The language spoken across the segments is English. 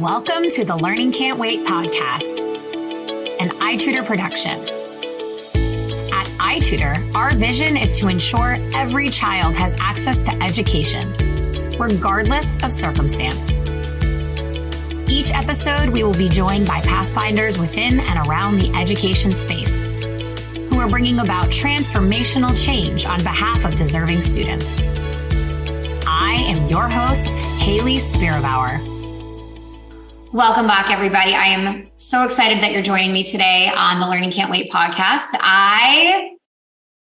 Welcome to the Learning Can't Wait podcast, an iTutor production. At iTutor, our vision is to ensure every child has access to education, regardless of circumstance. Each episode, we will be joined by pathfinders within and around the education space, who are bringing about transformational change on behalf of deserving students. I am your host, Haley Spirabauer. Welcome back, everybody. I am so excited that you're joining me today on the Learning Can't Wait podcast. I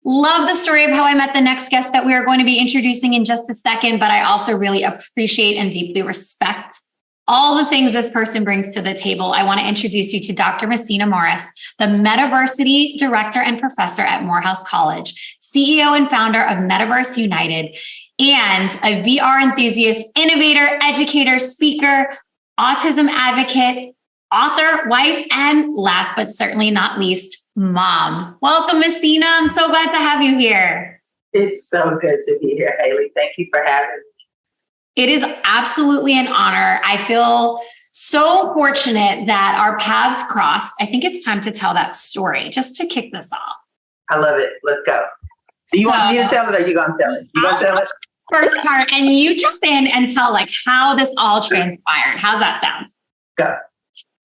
love the story of how I met the next guest that we are going to be introducing in just a second, but I also really appreciate and deeply respect all the things this person brings to the table. I want to introduce you to Dr. Messina Morris, the Metaversity Director and Professor at Morehouse College, CEO and founder of Metaverse United, and a VR enthusiast, innovator, educator, speaker, autism advocate, author, wife, and last but certainly not least, mom. Welcome, Messina. I'm so glad to have you here. It's so good to be here, Haley. Thank you for having me. It is absolutely an honor. I feel so fortunate that our paths crossed. I think it's time to tell that story just to kick this off. I love it. Let's go. Do you want me to tell it or are you going to tell it? You going to tell it? First part, and you jump in and tell how this all transpired. How's that sound? Go.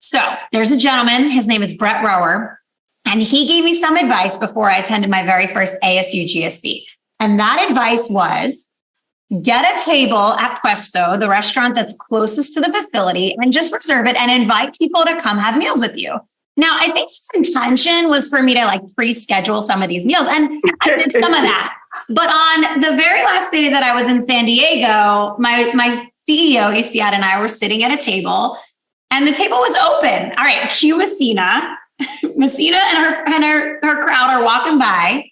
So there's a gentleman, his name is Brett Rower, and he gave me some advice before I attended my very first ASU GSV. And that advice was, get a table at Puesto, the restaurant that's closest to the facility, and just reserve it and invite people to come have meals with you. Now, I think his intention was for me to pre-schedule some of these meals, and I did some of that. But on the very last day that I was in San Diego, my CEO, Asiad, and I were sitting at a table, and the table was open. All right, cue Messina. Messina and her crowd are walking by.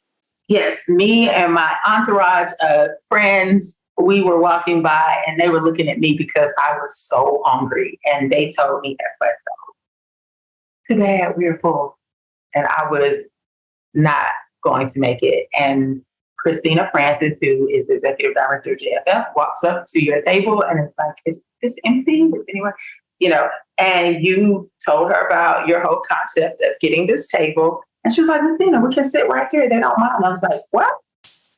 Yes, me and my entourage of friends, we were walking by, and they were looking at me because I was so hungry. And they told me at Puesto, too bad we're full. And I was not going to make it. And Christina Francis, who is the executive director of JFF, walks up to your table and it's like, is this empty? Is anyone, and you told her about your whole concept of getting this table. And she was like, Messina, we can sit right here. They don't mind. I was like, what?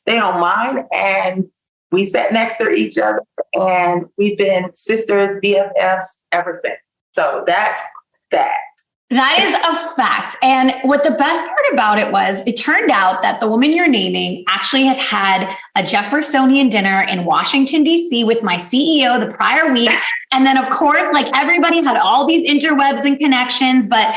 They don't mind. And we sat next to each other and we've been sisters, BFFs ever since. So that's that. That is a fact. And what the best part about it was, it turned out that the woman you're naming actually had a Jeffersonian dinner in Washington, D.C. with my CEO the prior week. And then, of course, everybody had all these interwebs and connections. But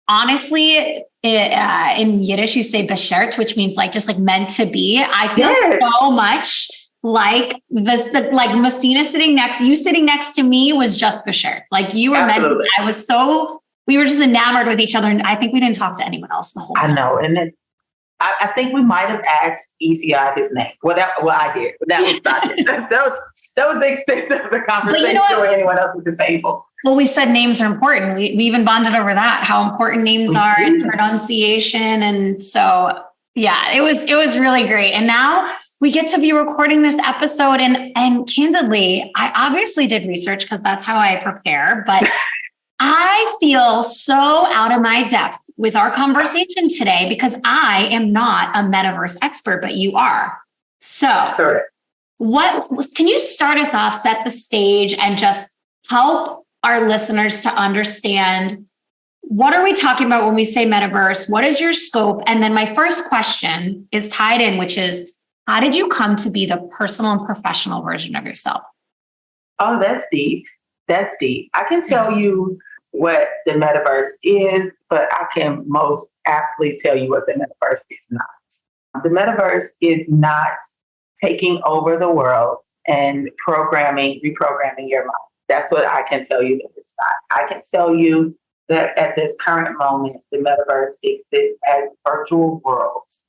honestly, in Yiddish, you say beshert, which means just meant to be. I feel so much like Messina sitting next to me was just beshert. You were Absolutely. We were just enamored with each other. And I think we didn't talk to anyone else the whole time. I know. And then I think we might have asked ECI his name. I did. But that was not it. That was the extent of the conversation or anyone else at the table. Well, we said names are important. We even bonded over that, how important names are and pronunciation. And so, yeah, it was really great. And now we get to be recording this episode. And candidly, I obviously did research because that's how I prepare. But I feel so out of my depth with our conversation today because I am not a metaverse expert, but you are. So can you start us off, set the stage, and just help our listeners to understand what are we talking about when we say metaverse? What is your scope? And then my first question is tied in, which is, how did you come to be the personal and professional version of yourself? Oh, that's deep. That's deep. I can tell you what the metaverse is, but I can most aptly tell you what the metaverse is not. The metaverse is not taking over the world and reprogramming your mind. That's what I can tell you that it's not. I can tell you that at this current moment, the metaverse exists as virtual worlds,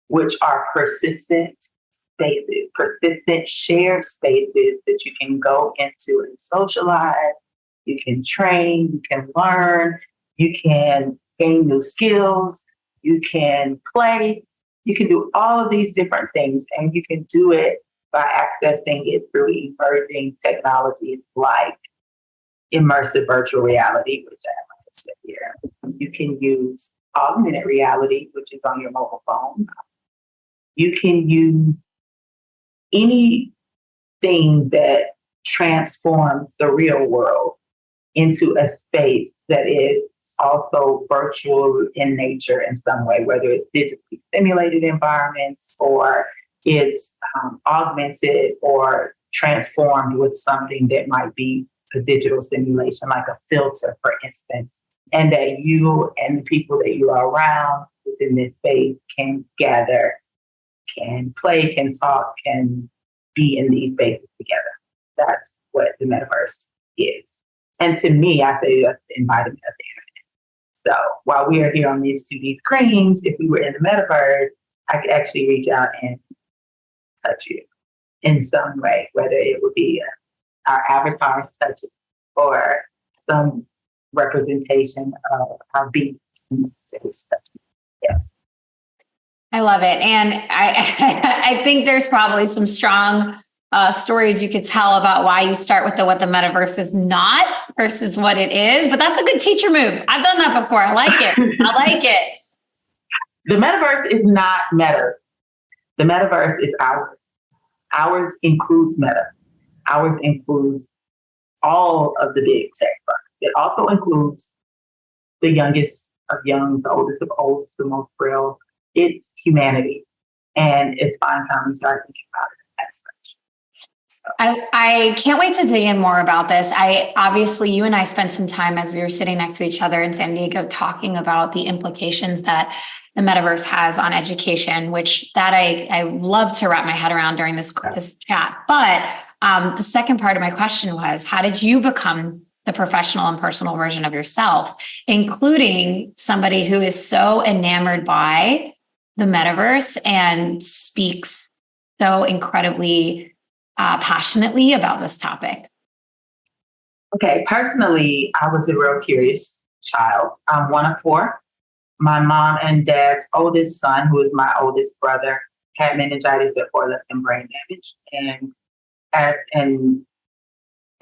which are persistent spaces, persistent shared spaces that you can go into and socialize. You can train, you can learn, you can gain new skills, you can play, you can do all of these different things, and you can do it by accessing it through emerging technologies like immersive virtual reality, which I have said here. You can use augmented reality, which is on your mobile phone. You can use anything that transforms the real world into a space that is also virtual in nature in some way, whether it's digitally simulated environments or it's augmented or transformed with something that might be a digital simulation, like a filter, for instance, and that you and the people that you are around within this space can gather, can play, can talk, can be in these spaces together. That's what the metaverse is. And to me, I say that's the embodiment of the internet. So while we are here on these 2D screens, if we were in the metaverse, I could actually reach out and touch you in some way, whether it would be our avatars touching or some representation of our being that is touching. Yeah. I love it. And I think there's probably some strong stories you could tell about why you start with what the metaverse is not versus what it is. But that's a good teacher move. I've done that before. I like it. I like it. The metaverse is not meta. The metaverse is ours. Ours includes Meta. Ours includes all of the big tech firms. It also includes the youngest of young, the oldest of old, the most frail. It's humanity. And it's fine time to start thinking about it as such. So. I can't wait to dig in more about this. Obviously, you and I spent some time as we were sitting next to each other in San Diego talking about the implications that the metaverse has on education, which that I love to wrap my head around during this chat. But the second part of my question was, how did you become the professional and personal version of yourself, including somebody who is so enamored by the metaverse and speaks so incredibly passionately about this topic? Okay, personally, I was a real curious child. I'm one of four. My mom and dad's oldest son, who is my oldest brother, had meningitis that left him brain damage. And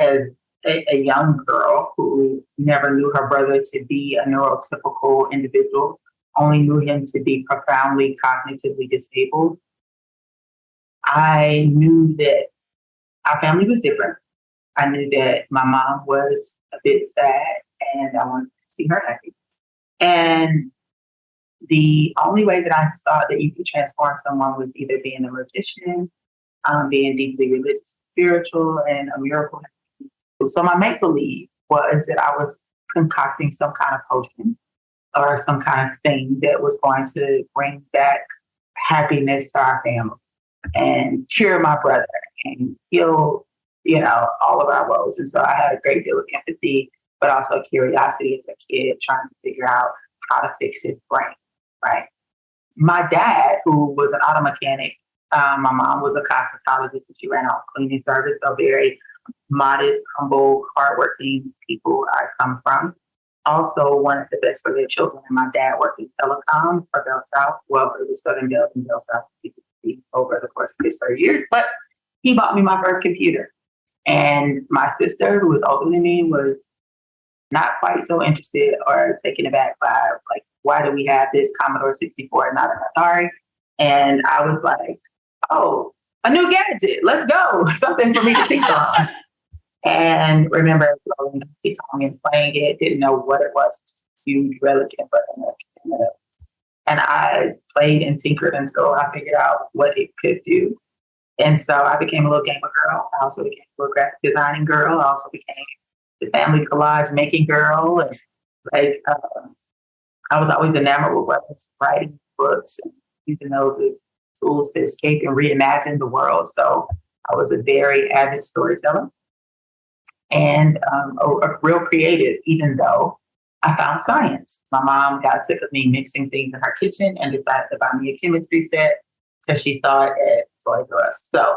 as a young girl who never knew her brother to be a neurotypical individual, only knew him to be profoundly cognitively disabled, I knew that our family was different. I knew that my mom was a bit sad and I wanted to see her happy. And the only way that I thought that you could transform someone was either being a magician, being deeply religious, spiritual, and a miracle. So my make-believe was that I was concocting some kind of potion or some kind of thing that was going to bring back happiness to our family and cure my brother and heal, all of our woes. And so I had a great deal of empathy, but also curiosity as a kid, trying to figure out how to fix his brain, right? My dad, who was an auto mechanic, my mom was a cosmetologist and she ran our cleaning service, so very modest, humble, hardworking people I come from. Also wanted the best for their children. And my dad worked in telecom for Bell South. Well, it was Southern Bell and Bell South over the course of his 30 years. But he bought me my first computer. And my sister, who was older than me, was not quite so interested or taken aback by, like, why do we have this Commodore 64 and not an Atari? And I was like, oh, a new gadget, let's go. Something for me to tinker on. And remember going and playing it, didn't know what it was, huge relic, but and I played and tinkered until I figured out what it could do. And so I became a little gamer girl. I also became a little graphic designing girl. I also became the family collage making girl. And I was always enamored with weapons, writing books and using those as tools to escape and reimagine the world. So I was a very avid storyteller and a real creative, even though I found science. My mom got sick of me mixing things in her kitchen and decided to buy me a chemistry set because she saw it at Toys R Us. So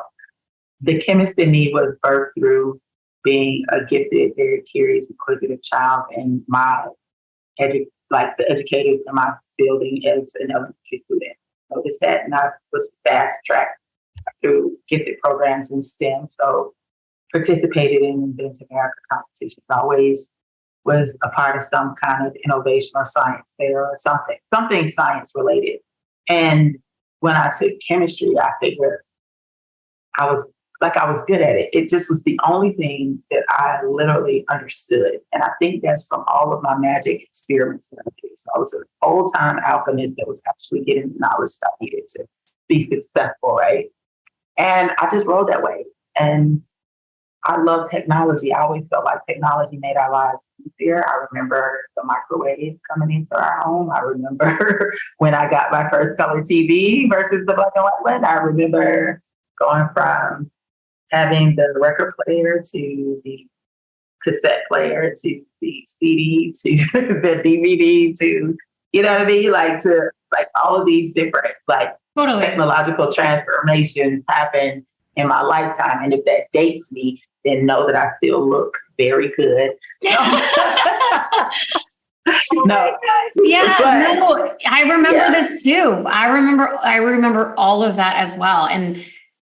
the chemist in me was birthed through being a gifted, very curious, inquisitive child, and the educators in my building as an elementary student noticed that, and I was fast tracked through gifted programs in STEM. So participated in Invent America competitions. I always was a part of some kind of innovation or science fair or something science related. And when I took chemistry, I figured I was good at it. It just was the only thing that I literally understood. And I think that's from all of my magic experiments that I did. So I was an old time alchemist that was actually getting the knowledge that I needed to be successful, right? And I just rolled that way. And I love technology. I always felt like technology made our lives easier. I remember the microwave coming into our home. I remember when I got my first color TV versus the black and white one. I remember going from having the record player to the cassette player to the CD to the DVD to, you know what I mean? To all of these different technological transformations happen in my lifetime. And if that dates me, then know that I still look very good. No. Yeah, no, I remember this too. I remember all of that as well. And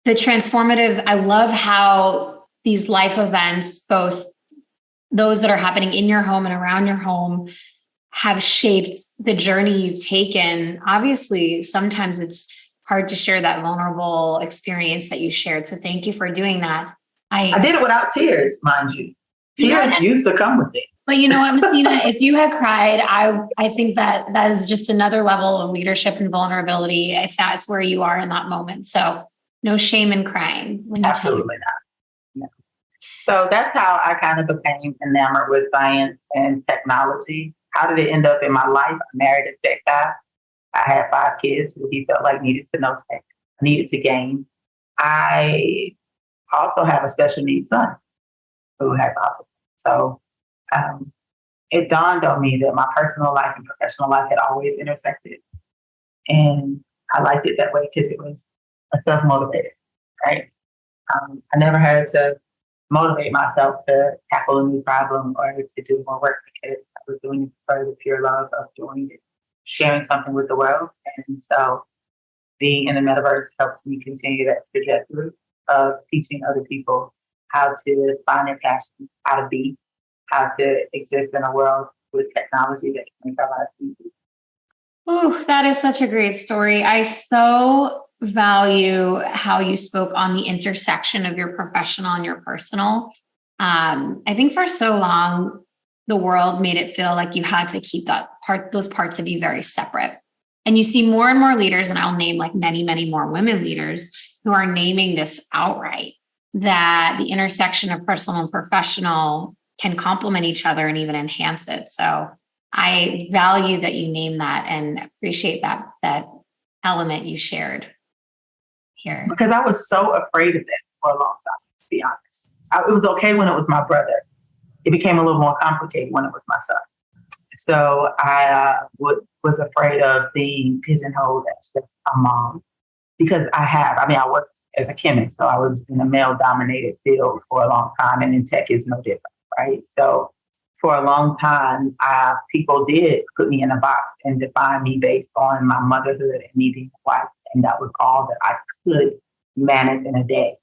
the transformative, I love how these life events, both those that are happening in your home and around your home, have shaped the journey you've taken. Obviously, sometimes it's hard to share that vulnerable experience that you shared. So thank you for doing that. I did it without tears, mind you. Tears used to come with it. But you know what, Messina, if you had cried, I think that is just another level of leadership and vulnerability if that's where you are in that moment. So no shame in crying. Absolutely not. No. So that's how I kind of became enamored with science and technology. How did it end up in my life? I married a tech guy. I had 5 kids who he felt like needed to know tech, needed to gain. I also have a special needs son who has autism. So it dawned on me that my personal life and professional life had always intersected. And I liked it that way because it was a self-motivator, right? I never had to motivate myself to tackle a new problem or to do more work because I was doing it for the pure love of doing it, sharing something with the world. And so being in the metaverse helps me continue that trajectory of teaching other people how to find their passion, how to be, how to exist in a world with technology that can make our lives easy. Oh, that is such a great story. I so value how you spoke on the intersection of your professional and your personal. I think for so long, the world made it feel like you had to keep those parts of you very separate. And you see more and more leaders, and I'll name many, many more women leaders who are naming this outright, that the intersection of personal and professional can complement each other and even enhance it. So I value that you name that and appreciate that element you shared here. Because I was so afraid of that for a long time, to be honest. It was okay when it was my brother. It became a little more complicated when it was my son. So I was afraid of being pigeonholed as just a mom because I worked as a chemist, so I was in a male-dominated field for a long time, and in tech is no different, right? So for a long time, people did put me in a box and define me based on my motherhood and me being a wife, and that was all that I could manage in a day.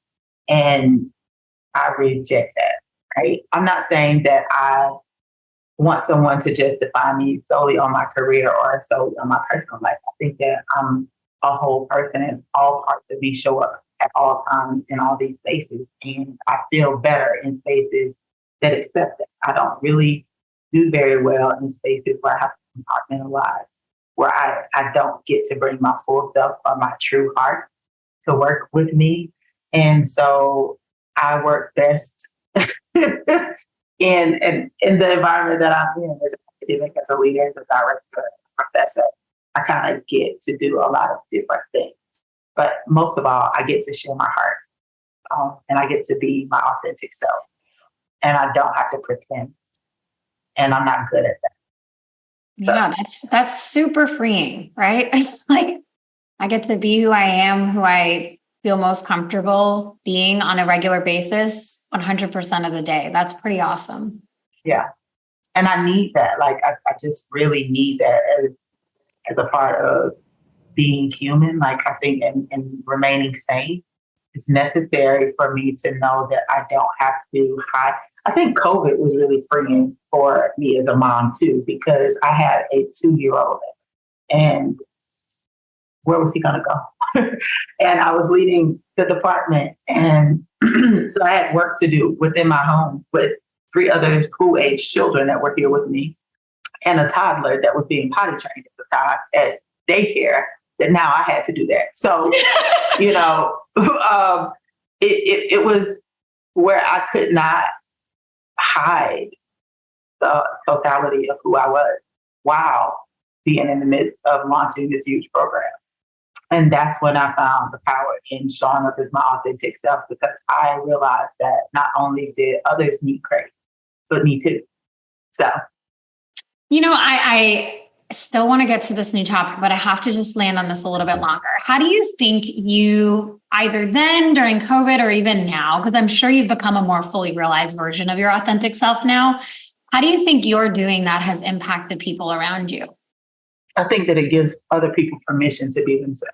And I reject that, right? I'm not saying that I want someone to just define me solely on my career or solely on my personal life. I think that I'm a whole person and all parts of me show up at all times in all these spaces. And I feel better in spaces that accept it. I don't really do very well in spaces where I have to compartmentalize, where I don't get to bring my full self or my true heart to work with me. And so I work best in the environment that I'm in as an academic, as a leader, as a director, as a professor. I kind of get to do a lot of different things. But most of all, I get to share my heart and I get to be my authentic self. And I don't have to pretend. And I'm not good at that. Yeah, that's super freeing, right? I get to be who I am, who I feel most comfortable being on a regular basis 100% of the day. That's pretty awesome. Yeah. And I need that. I just really need that as a part of being human. I think and remaining sane. It's necessary for me to know that I don't have to hide. I think COVID was really freeing for me as a mom too, because I had a 2-year-old, and where was he going to go? And I was leading the department, and so I had work to do within my home with 3 other school-age children that were here with me, and a toddler that was being potty trained at the time at daycare. That now I had to do that. So, you know, it was where I could not hide the totality of who I was while being in the midst of launching this huge program. And that's when I found the power in showing up as my authentic self, because I realized that not only did others need credit, but me too. So, you know, I still want to get to this new topic, but I have to just land on this a little bit longer. How do you think you, either then during COVID or even now, because I'm sure you've become a more fully realized version of your authentic self now, how do you think you're doing that has impacted people around you? I think that it gives other people permission to be themselves,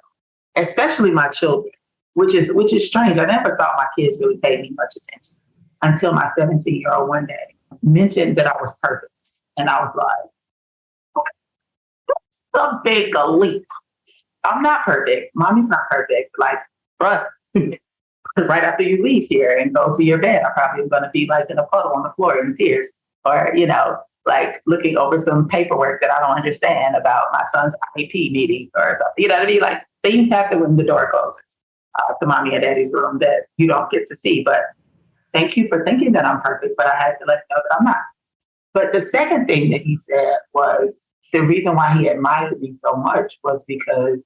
especially my children, which is strange. I never thought my kids really paid me much attention until my 17-year-old one day mentioned that I was perfect. And I was like, that's a big leap. I'm not perfect. Mommy's not perfect. Like, trust. Right after you leave here and go to your bed, I'm probably going to be like in a puddle on the floor in tears, or, you know, like looking over some paperwork that I don't understand about my son's IEP meeting or something. You know what I mean? Like, things happen when the door closes to mommy and daddy's room that you don't get to see. But thank you for thinking that I'm perfect, but I had to let you know that I'm not. But the second thing that he said was the reason why he admired me so much was because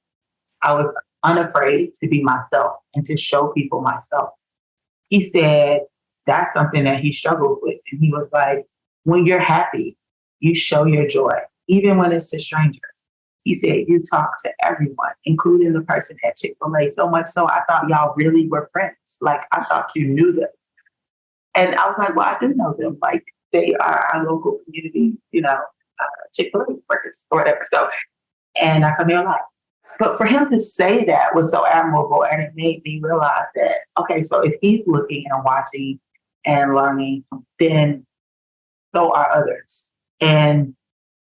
I was unafraid to be myself and to show people myself. He said that's something that he struggles with. And he was like, when you're happy, you show your joy, even when it's to strangers. He said, you talk to everyone, including the person at Chick-fil-A, so much so I thought y'all really were friends. Like, I thought you knew them. And I was like, well, I do know them. Like, they are our local community, you know, Chick-fil-A workers or whatever. So, and I come here a lot. But for him to say that was so admirable, and it made me realize that, okay, so if he's looking and watching and learning, then so are others. And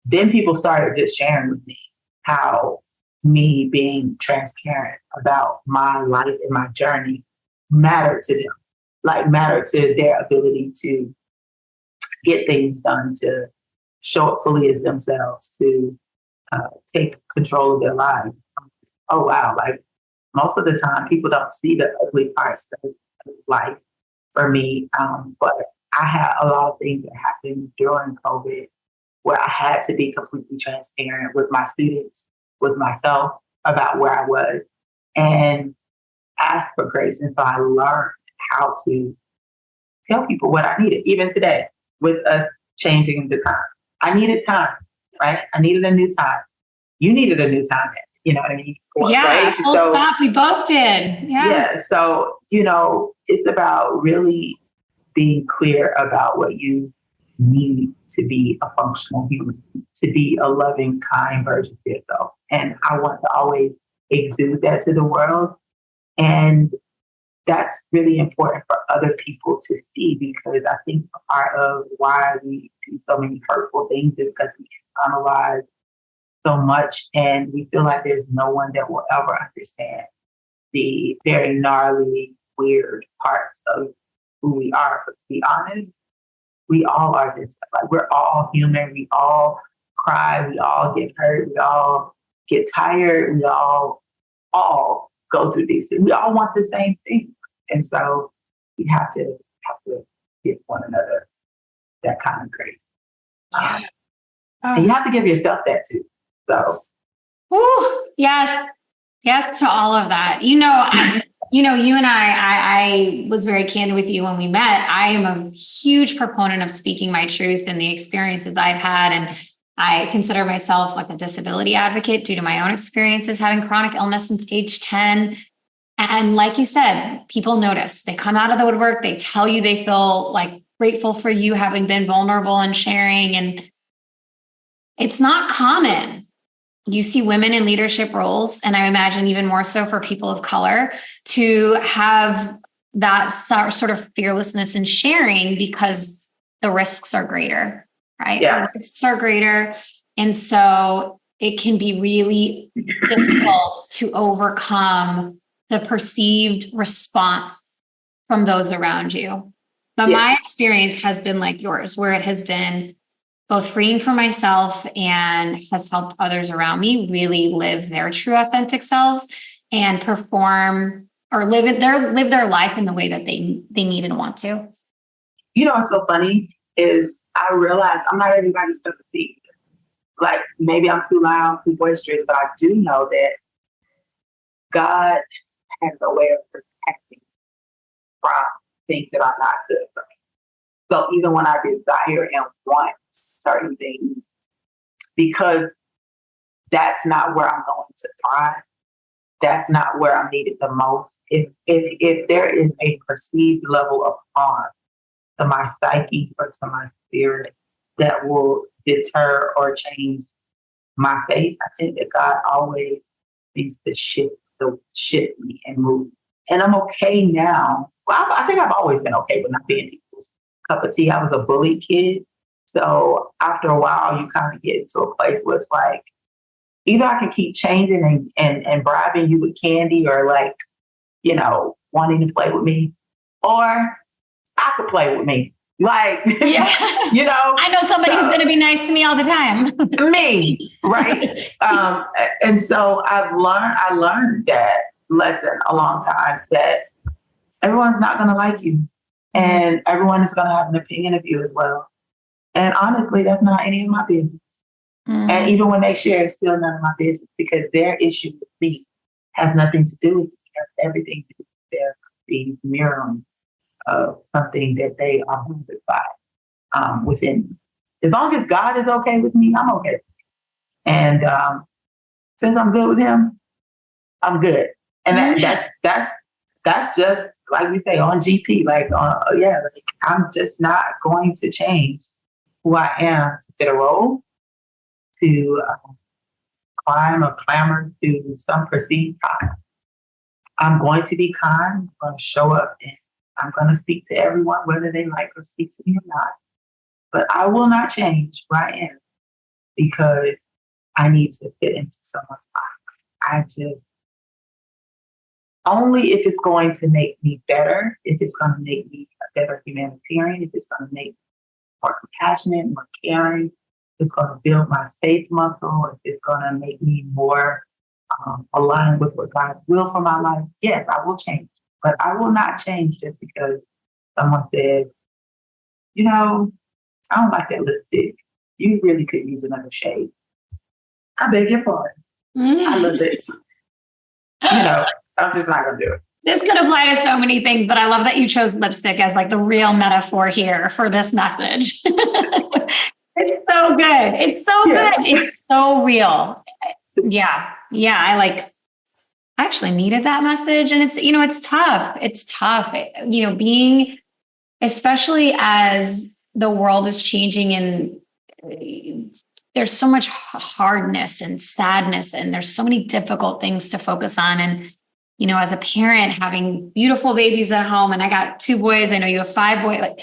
then people started just sharing with me how me being transparent about my life and my journey mattered to them, like mattered to their ability to get things done, to show up fully as themselves, to take control of their lives. Oh, wow. Like, most of the time, people don't see the ugly parts of life for me. But I had a lot of things that happened during COVID where I had to be completely transparent with my students, with myself, about where I was, and ask for grace. And so I learned how to tell people what I needed, even today, with us changing the time. I needed time, right? I needed a new time. You needed a new time. You know what I mean? Yeah, right? full stop. We both did. Yeah. So, you know, it's about really being clear about what you need to be a functional human, to be a loving, kind version of yourself. And I want to always exude that to the world. And that's really important for other people to see, because I think part of why we do so many hurtful things is because we internalize so much, and we feel like there's no one that will ever understand the very gnarly, weird parts of who we are. But to be honest, we all are this. Like, we're all human. We all cry. We all get hurt. We all get tired. We all go through these things. We all want the same thing, and so we have to give one another that kind of grace. And you have to give yourself that too. So, yes to all of that. You know, you and I was very candid with you when we met. I am a huge proponent of speaking my truth and the experiences I've had. And I consider myself like a disability advocate due to my own experiences having chronic illness since age 10. And like you said, people notice. They come out of the woodwork. They tell you they feel like grateful for you having been vulnerable and sharing. And it's not common. you see women in leadership roles, and I imagine even more so for people of color, to have that sort of fearlessness in sharing because the risks are greater, right? Yeah. The risks are greater. And so it can be really difficult to overcome the perceived response from those around you. But my experience has been like yours, where it has been both freeing for myself and has helped others around me really live their true authentic selves and perform or live their life in the way that they need and want to. You know what's so funny is I realize I'm not everybody's cup of tea. Like maybe I'm too loud, too boisterous, but I do know that God has a way of protecting from things that are not good for me. So even when I desire and want certain things, because that's not where I'm going to thrive, that's not where I'm needed the most. If there is a perceived level of harm to my psyche or to my spirit that will deter or change my faith, I think that God always needs to shift me and move. And I'm okay now. Well, I think I've always been okay with not being people's cup of tea. I was a bullied kid. So after a while, you kind of get into a place where it's like, either I can keep changing and bribing you with candy or like, wanting to play with me, or I could play with me. Like, yeah. I know somebody who's going to be nice to me all the time. Me, right? And so I learned that lesson a long time, that everyone's not going to like you, and everyone is going to have an opinion of you as well. And honestly, that's not any of my business. And even when they share, it's still none of my business, because their issue with me has nothing to do with me. It has everything to do with their perceived mirroring of something that they are moved by within me. As long as God is okay with me, I'm okay. And since I'm good with Him, I'm good. And that's just like we say on GP. Like, I'm just not going to change who I am to fit a role, to climb or clamor to some perceived time. I'm going to be kind. I'm going to show up, and I'm going to speak to everyone, whether they like or speak to me or not. But I will not change who I am because I need to fit into someone's box. I just, only if it's going to make me better, if it's going to make me a better humanitarian, if it's going to make me more compassionate, more caring, if it's going to build my faith muscle, if it's going to make me more aligned with what God's will for my life, yes, I will change. But I will not change just because someone says, I don't like that lipstick. You really could use another shade. I beg your pardon. I love it. I'm just not going to do it. This could apply to so many things, but I love that you chose lipstick as like the real metaphor here for this message. It's so good. It's so good. It's so real. Yeah. I actually needed that message. And it's tough. It's tough. Being, especially as the world is changing and there's so much hardness and sadness, and there's so many difficult things to focus on. And, as a parent having beautiful babies at home, and I got 2 boys, I know you have 5 boys,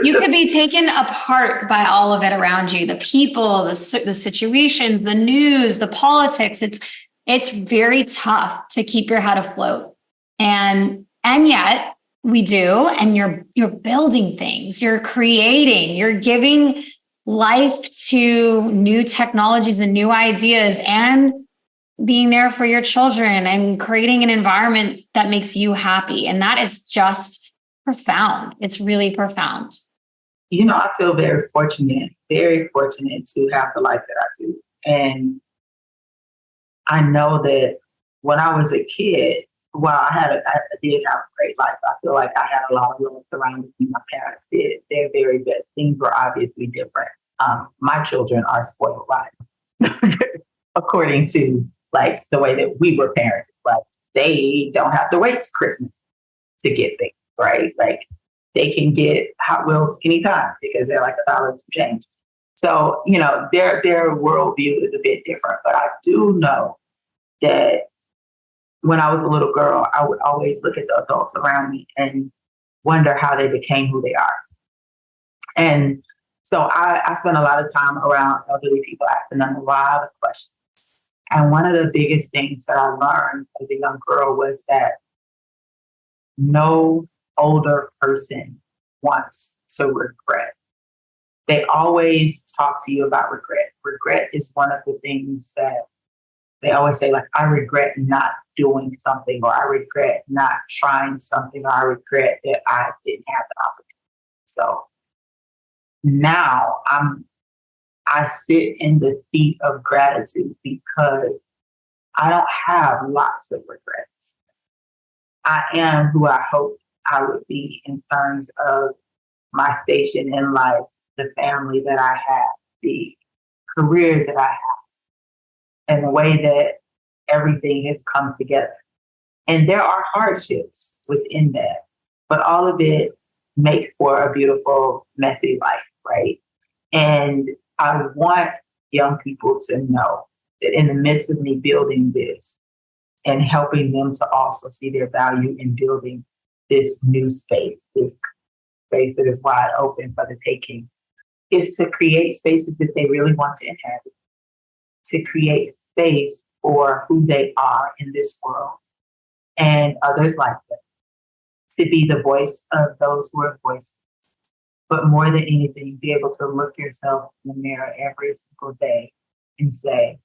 you could be taken apart by all of it around you, the people, the situations, the news, the politics. It's very tough to keep your head afloat. And yet we do, and you're building things, you're creating, you're giving life to new technologies and new ideas, and being there for your children and creating an environment that makes you happy. And that is just profound. It's really profound. I feel very fortunate to have the life that I do. And I know that when I was a kid, while I did have a great life, I feel like I had a lot of love surrounding me. My parents did their very best. Things were obviously different. My children are spoiled rotten, according to like the way that we were parented. Like, they don't have to wait to Christmas to get things, right? Like, they can get Hot Wheels anytime because they're like $1 to change. So, their worldview is a bit different. But I do know that when I was a little girl, I would always look at the adults around me and wonder how they became who they are. And so I spent a lot of time around elderly people asking them a lot of questions. And one of the biggest things that I learned as a young girl was that no older person wants to regret. They always talk to you about regret. Regret is one of the things that they always say, like, I regret not doing something, or I regret not trying something, or I regret that I didn't have the opportunity. So now I sit in the seat of gratitude because I don't have lots of regrets. I am who I hoped I would be in terms of my station in life, the family that I have, the career that I have, and the way that everything has come together. And there are hardships within that, but all of it makes for a beautiful, messy life, right? And I want young people to know that in the midst of me building this and helping them to also see their value in building this new space, this space that is wide open for the taking, is to create spaces that they really want to inhabit, to create space for who they are in this world and others like them, to be the voice of those who are voiceless. But more than anything, be able to look yourself in the mirror every single day and say,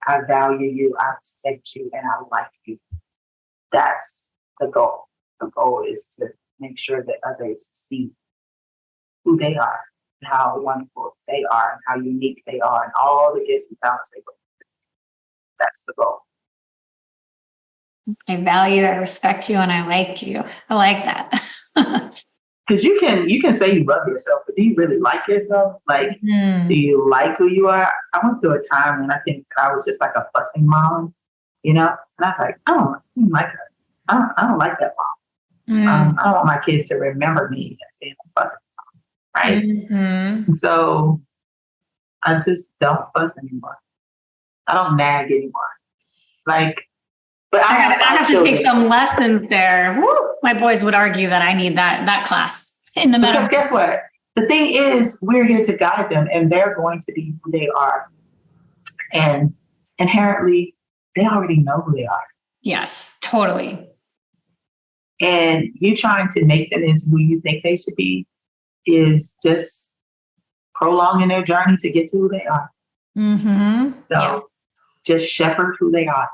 I value you, I respect you, and I like you. That's the goal. The goal is to make sure that others see who they are, and how wonderful they are, and how unique they are, and all the gifts and talents they bring. That's the goal. I value, I respect you, and I like you. I like that. Because you can say you love yourself, but do you really like yourself? Like, do you like who you are? I went through a time when I think I was just like a fussing mom, And I was like, I don't like her. I don't like that mom. I don't want my kids to remember me as being a fussing mom, right? Mm-hmm. So I just don't fuss anymore. I don't nag anymore. Like, but I have to take some lessons there. Woo! My boys would argue that I need that class in the Metaverse. Because guess what? The thing is, we're here to guide them, and they're going to be who they are. And inherently, they already know who they are. Yes, totally. And you trying to make them into who you think they should be is just prolonging their journey to get to who they are. Mm-hmm. So just shepherd who they are.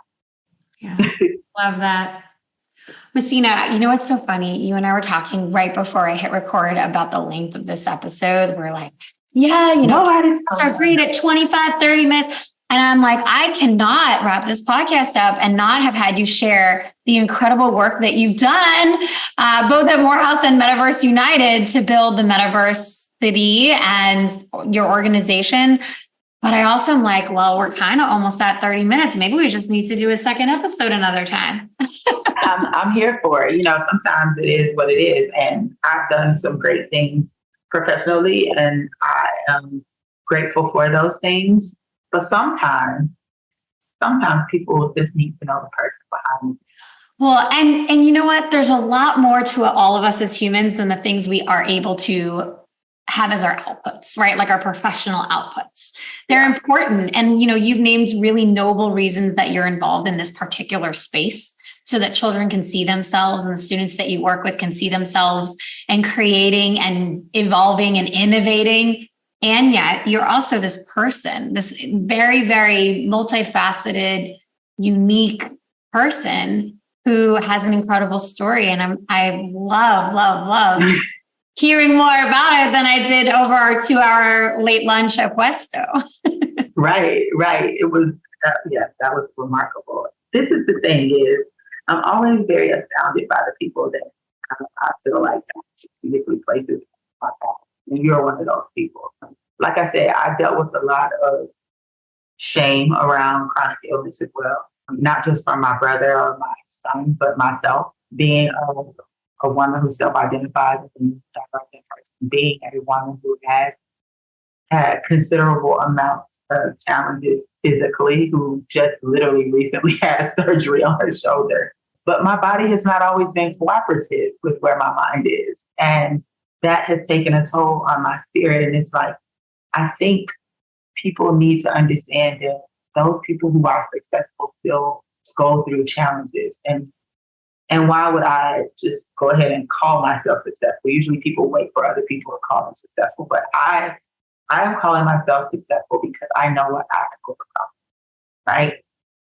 Yeah, love that. Messina, you know what's so funny? You and I were talking right before I hit record about the length of this episode. We're like, start great at 25, 30 minutes. And I'm like, I cannot wrap this podcast up and not have had you share the incredible work that you've done, both at Morehouse and Metaverse United, to build the Metaverse city and your organization. But I also am like, well, we're kind of almost at 30 minutes. Maybe we just need to do a second episode another time. I'm here for it. Sometimes it is what it is. And I've done some great things professionally, and I am grateful for those things. But sometimes people just need to know the person behind me. Well, and you know what? There's a lot more to all of us as humans than the things we are able to have as our outputs, right? Like our professional outputs. They're important. And, you've named really noble reasons that you're involved in this particular space so that children can see themselves and the students that you work with can see themselves and creating and evolving and innovating. And yet you're also this person, this very, very multifaceted, unique person who has an incredible story. And I love hearing more about it than I did over our 2-hour late lunch at Puesto. Right. It was, that was remarkable. This is the thing is, I'm always very astounded by the people that I feel like strategically places my path. And you're one of those people. Like I said, I dealt with a lot of shame around chronic illness as well. Not just from my brother or my son, but myself. Being a woman who self-identifies as a diverse person, being a woman who has had considerable amounts of challenges physically, who just literally recently had surgery on her shoulder. But my body has not always been cooperative with where my mind is. And that has taken a toll on my spirit. And it's like, I think people need to understand that those people who are successful still go through challenges. And why would I just go ahead and call myself successful? Usually people wait for other people to call them successful, but I am calling myself successful because I know what I have overcome, right?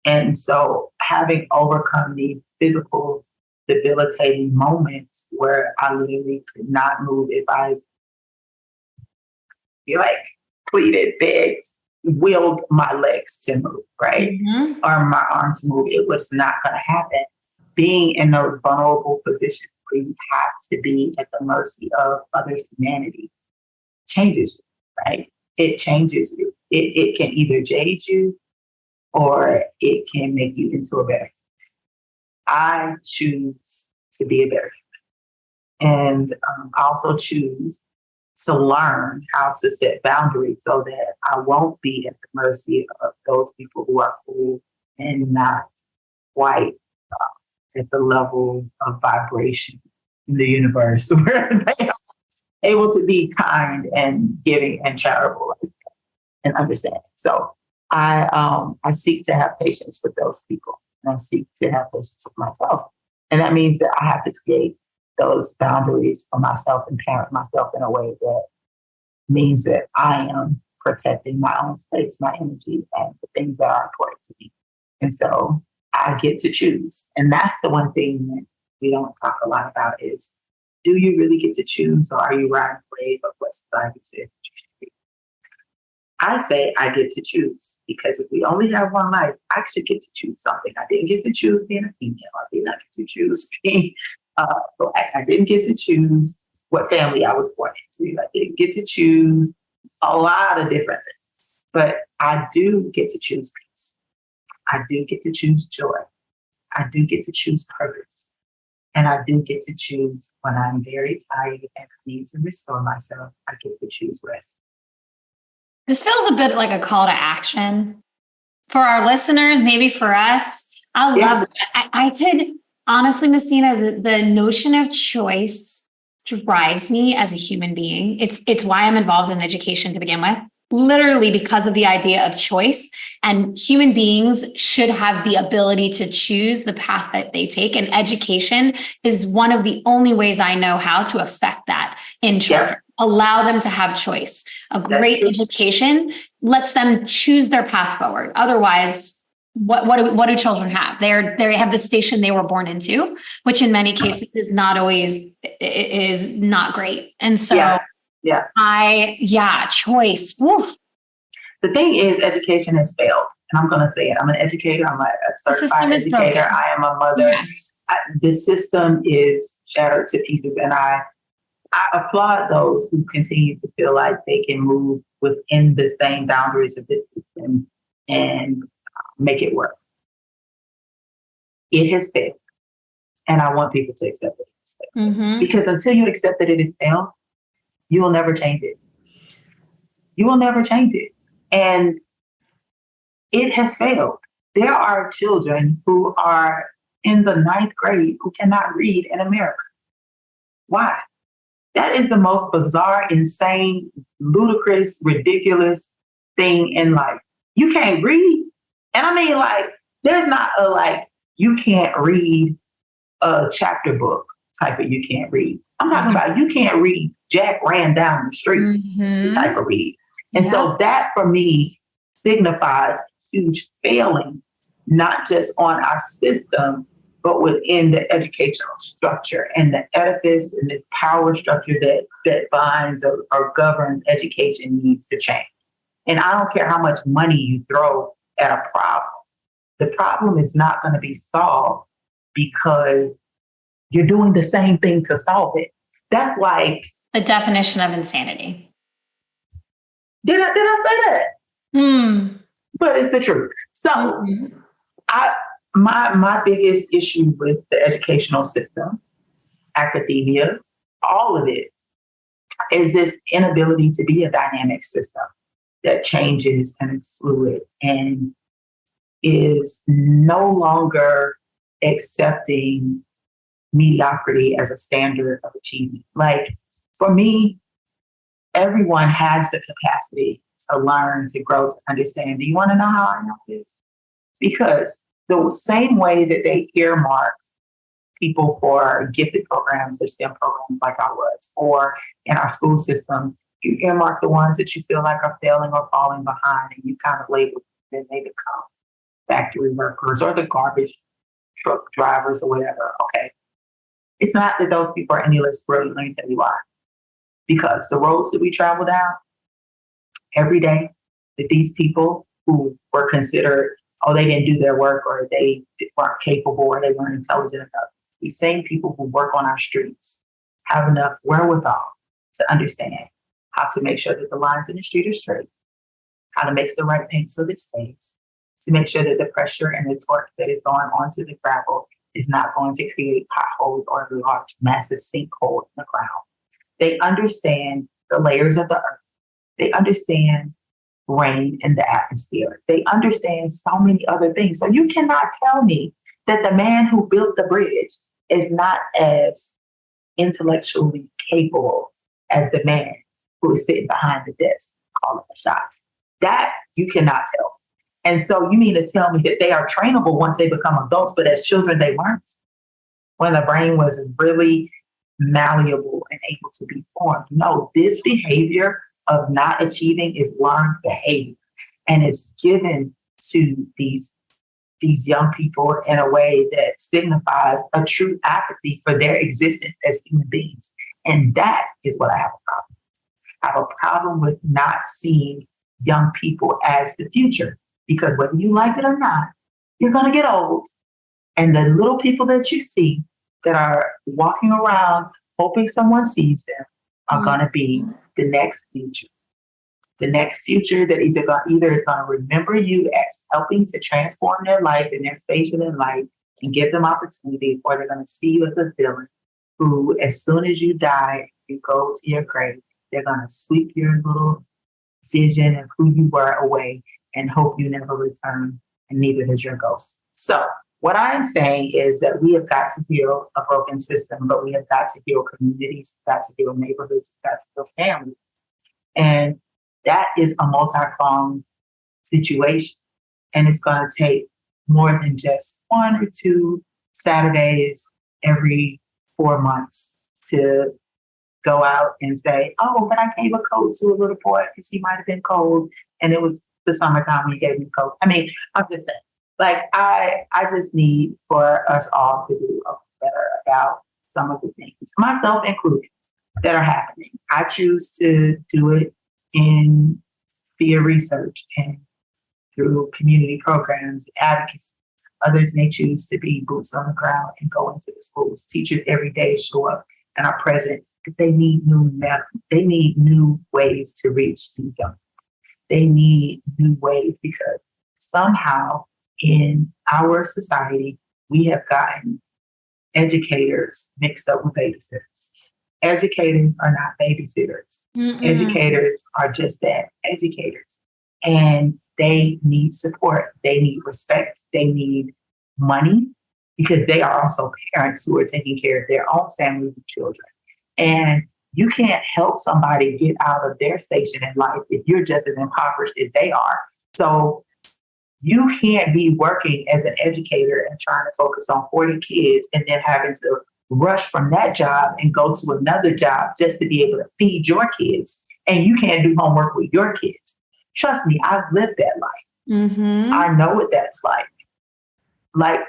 And so having overcome these physical debilitating moments where I literally could not move if I pleaded, begged, willed my legs to move, right? Mm-hmm. Or my arm to move, it was not going to happen. Being in those vulnerable positions where you have to be at the mercy of others' humanity changes you, right? It changes you. It can either jade you or it can make you into a better human. I choose to be a better human. And I also choose to learn how to set boundaries so that I won't be at the mercy of those people who are cool and not quite at the level of vibration in the universe where they are able to be kind and giving and charitable and understanding. So I seek to have patience with those people, and I seek to have patience with myself. And that means that I have to create those boundaries for myself and parent myself in a way that means that I am protecting my own space, my energy, and the things that are important to me. And so I get to choose. And that's the one thing that we don't talk a lot about is, do you really get to choose, or are you riding the wave of what society says you should be? I say I get to choose, because if we only have one life, I should get to choose something. I didn't get to choose being a female. I did not get to choose being Black. I didn't get to choose what family I was born into. I didn't get to choose a lot of different things. But I do get to choose peace. I do get to choose joy. I do get to choose purpose. And I do get to choose when I'm very tired and I need to restore myself. I get to choose rest. This feels a bit like a call to action for our listeners, maybe for us. I love it. I could honestly, Messina, the notion of choice drives me as a human being. It's why I'm involved in education to begin with. Literally because of the idea of choice, and human beings should have the ability to choose the path that they take. And education is one of the only ways I know how to affect that in children. Yeah. Allow them to have choice. A great education lets them choose their path forward. Otherwise, what do children have? They have the station they were born into, which in many cases is not always is not great. And so choice. Woo. The thing is, education has failed. And I'm going to say it. I'm an educator. I'm a certified educator. I am a mother. Yes. The system is shattered to pieces. And I applaud those who continue to feel like they can move within the same boundaries of this system and make it work. It has failed. And I want people to accept it. Mm-hmm. Because until you accept that it has failed, you will never change it. You will never change it. And it has failed. There are children who are in the 9th grade who cannot read in America. Why? That is the most bizarre, insane, ludicrous, ridiculous thing in life. You can't read. And I mean, there's not you can't read a chapter book type of you can't read. I'm talking about you can't read Jack ran down the street type of read. And so that for me signifies huge failing, not just on our system, but within the educational structure and the edifice and this power structure that binds or governs education needs to change. And I don't care how much money you throw at a problem. The problem is not going to be solved because you're doing the same thing to solve it. That's like the definition of insanity. Did I say that? But it's the truth. So my biggest issue with the educational system, academia, all of it, is this inability to be a dynamic system that changes and is fluid and is no longer accepting mediocrity as a standard of achievement. Like for me, everyone has the capacity to learn, to grow, to understand. Do you want to know how I know this? Because the same way that they earmark people for gifted programs or STEM programs like I was, or in our school system, you earmark the ones that you feel like are failing or falling behind, and you kind of label them, and they become factory workers or the garbage truck drivers or whatever. Okay. It's not that those people are any less brilliant than you are, because the roads that we travel down every day, that these people who were considered, oh, they didn't do their work, or they weren't capable, or they weren't intelligent enough. These same people who work on our streets have enough wherewithal to understand how to make sure that the lines in the street are straight, how to mix the right paint so that it stays, to make sure that the pressure and the torque that is going onto the gravel is not going to create potholes or a large, massive sinkhole in the ground. They understand the layers of the earth. They understand rain in the atmosphere. They understand so many other things. So you cannot tell me that the man who built the bridge is not as intellectually capable as the man who is sitting behind the desk calling the shots. That you cannot tell. And so you mean to tell me that they are trainable once they become adults, but as children they weren't? When the brain was really malleable and able to be formed. No, this behavior of not achieving is learned behavior. And it's given to these young people in a way that signifies a true apathy for their existence as human beings. And that is what I have a problem. I have a problem with not seeing young people as the future, because whether you like it or not, you're going to get old. And the little people that you see that are walking around hoping someone sees them are going to be the next future. The next future that either is going to remember you as helping to transform their life and their station in life and give them opportunity, or they're going to see you as a villain who, as soon as you die, you go to your grave, they're going to sweep your little vision of who you were away and hope you never return, and neither does your ghost. So what I'm saying is that we have got to heal a broken system, but we have got to heal communities, we've got to heal neighborhoods, we've got to heal families. And that is a multi-pronged situation. And it's going to take more than just 1 or 2 Saturdays every 4 months to go out and say, oh, but I gave a coat to a little boy because he might have been cold. And it was the summertime when he gave me a coat. I mean, I'm just saying, like, I just need for us all to do better about some of the things, myself included, that are happening. I choose to do it via research and through community programs, advocacy. Others may choose to be boots on the ground and go into the schools. Teachers every day show up and are present, but they need new ways to reach these young people. They need new ways because somehow in our society, we have gotten educators mixed up with babysitters. Educators are not babysitters. Mm-mm. Educators are just that, educators. And they need support. They need respect. They need money because they are also parents who are taking care of their own families and children. And you can't help somebody get out of their station in life if you're just as impoverished as they are. So you can't be working as an educator and trying to focus on 40 kids and then having to rush from that job and go to another job just to be able to feed your kids. And you can't do homework with your kids. Trust me, I've lived that life. Mm-hmm. I know what that's like. Like,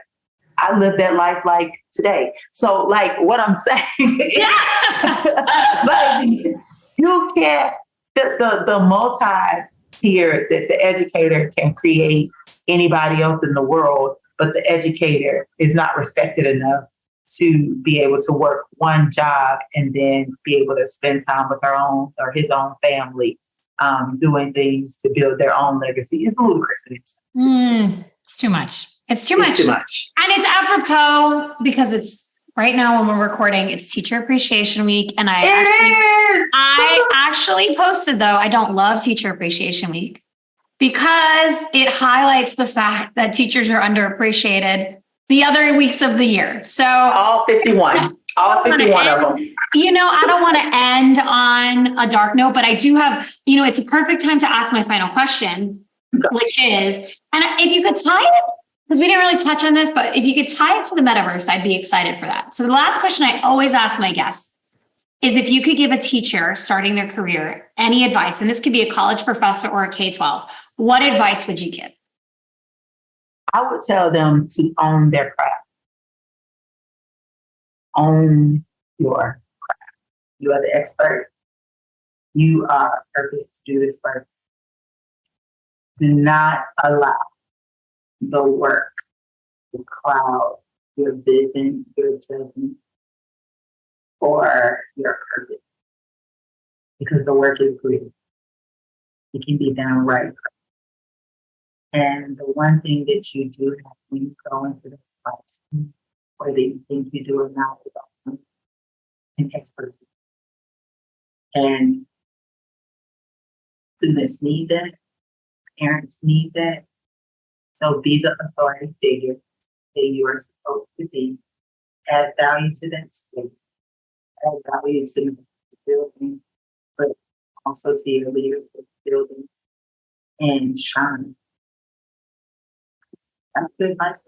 I live that life like today. So, like, what I'm saying is, like, you can't, the multi-tier that the educator can create anybody else in the world, but the educator is not respected enough to be able to work one job and then be able to spend time with her own or his own family, doing things to build their own legacy. It's ludicrous. It's too much. It's too much. And it's apropos because it's right now when we're recording, it's Teacher Appreciation Week. And I actually posted, though, I don't love Teacher Appreciation Week because it highlights the fact that teachers are underappreciated the other weeks of the year. So all 51 of them. You know, I don't want to end on a dark note, but I do have, you know, it's a perfect time to ask my final question, which is, and if you could tie it, because we didn't really touch on this, but if you could tie it to the metaverse, I'd be excited for that. So the last question I always ask my guests is if you could give a teacher starting their career any advice, and this could be a college professor or a K-12, what advice would you give? I would tell them to own their craft. Own your craft. You are the expert. You are perfect to do this work. Do not allow the work to cloud your vision, your judgment, or your purpose. Because the work is great. It can be done right. And the one thing that you do have when you go into the classroom, whether you think you do or not, is often an expertise. And students need that. Parents need that. So be the authority figure that you are supposed to be. Add value to that space. Add value to the building, but also to your leaders of the building. And shine. That's good advice.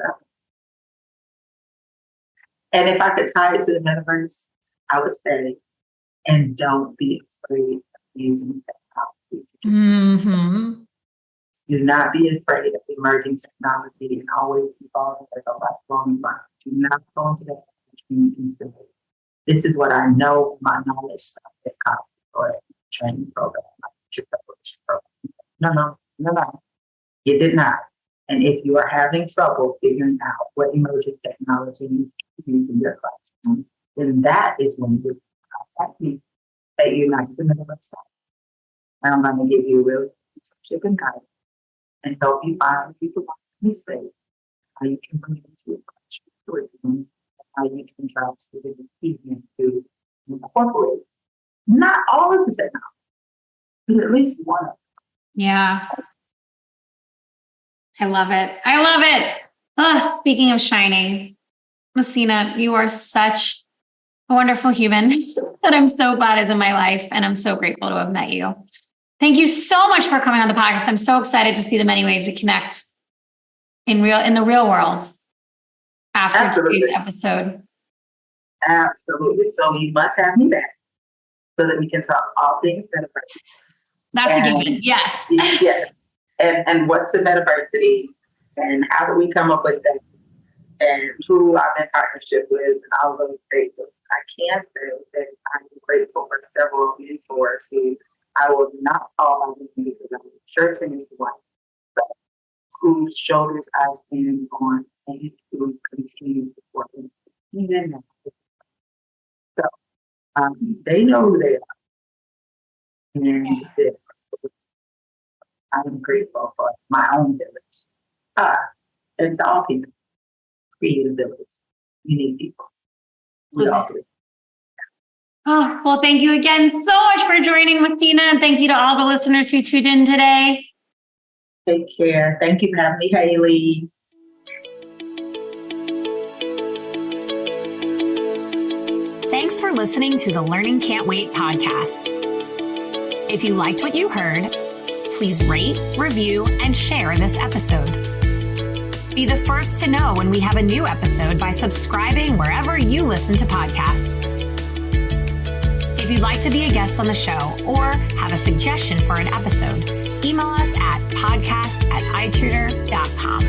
And if I could tie it to the metaverse, I would say, and don't be afraid of using technology. Mm-hmm. Do not be afraid of emerging technology and always evolving as a lifelong learner. Do not go into that and say, this is what I know from my knowledge stuff at college or at training program, No. You did not. And if you are having trouble figuring out what emerging technology you use in your classroom, then that is when you contact me that you're not even in the website. And I'm going to give you real mentorship and guidance and help you find people in this space, how you can bring it into a curriculum, how you can drive students to incorporate not all of the technology, but at least one of them. Yeah. I love it. Oh, speaking of shining, Messina, you are such a wonderful human that I'm so glad is in my life. And I'm so grateful to have met you. Thank you so much for coming on the podcast. I'm so excited to see the many ways we connect in the real world after today's episode. Absolutely. So you must have me back so that we can talk all things metaverse. That's a given. Yes. Yes. And what's a metaversity and how do we come up with that and who I'm in partnership with and all of those great things. I can say that I'm grateful for several mentors who I will not call my name because I'm certain is one, but whose shoulders I stand on and who continue to support me even now. So they know who they are. And I'm grateful for my own village. And to all people, create a village. You need people. We all do. Oh, well, thank you again so much for joining, Messina. And thank you to all the listeners who tuned in today. Take care. Thank you for having me, Haley. Thanks for listening to the Learning Can't Wait podcast. If you liked what you heard, please rate, review, and share this episode. Be the first to know when we have a new episode by subscribing wherever you listen to podcasts. If you'd like to be a guest on the show or have a suggestion for an episode, email us at podcast@itutor.com.